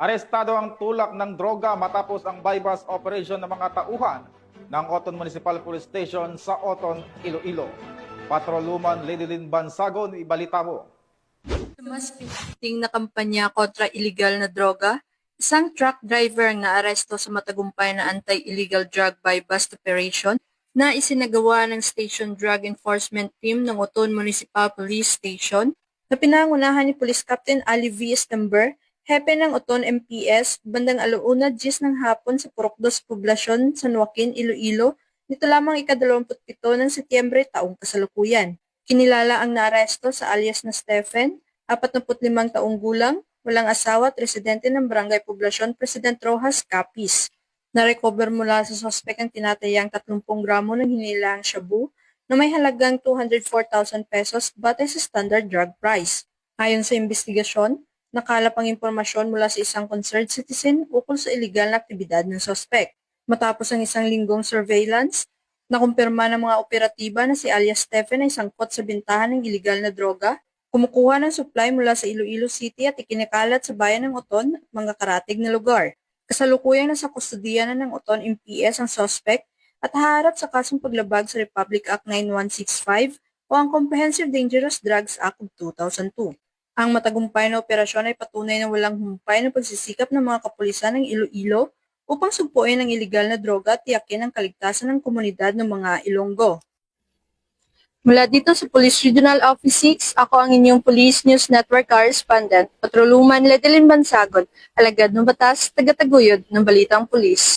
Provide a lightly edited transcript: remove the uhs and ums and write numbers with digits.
Arestado ang tulak ng droga matapos ang bypass operation ng mga tauhan ng Oton Municipal Police Station sa Oton, Iloilo. Patroluman Lidilin Bansagon, ibalita mo. Sa mas piniting na kampanya kontra illegal na droga, isang truck driver ang naaresto sa matagumpay na anti-illegal drug bypass operation na isinagawa ng Station Drug Enforcement Team ng Oton Municipal Police Station na pinangunahan ni Police Captain Ali V. Estamber, hepe ng Oton MPS, bandang 1:10 ng hapon sa Purokdos Poblasyon, San Joaquin, Iloilo, nito lamang ika-27 ng Setyembre taong kasalukuyan. Kinilala ang naaresto sa alias na Stephen, 45 taong gulang, walang asawa at residente ng Barangay Poblasyon, President Rojas, Capiz. Na-recover mula sa sospek ang tinatayang 30 gramo ng hinilaang shabu na may halagang 204,000 pesos batay sa standard drug price. Ayon sa investigasyon, nakalap ang impormasyon mula sa isang concerned citizen ukol sa iligal na aktibidad ng sospek. Matapos ang isang linggong surveillance, nakumpirma ng mga operatiba na si alias Stephen ay sangkot sa bintahan ng iligal na droga, kumukuha ng supply mula sa Iloilo City at ikinikalat sa bayan ng Oton at mga karatig na lugar. Kasalukuyang nasa kustodiya na ng Oton MPS ang suspect at haharap sa kasong paglabag sa Republic Act 9165 o ang Comprehensive Dangerous Drugs Act of 2002. Ang matagumpay na operasyon ay patunay na walang humpay na pagsisikap ng mga kapulisan ng Iloilo upang sumpuin ang iligal na droga at tiyakin ang kaligtasan ng komunidad ng mga Ilonggo. Mula dito sa Police Regional Office 6, ako ang inyong Police News Network Correspondent, Patroluman Lidilin Bansagon, alagad ng batas, taga-taguyod ng Balitang Pulis.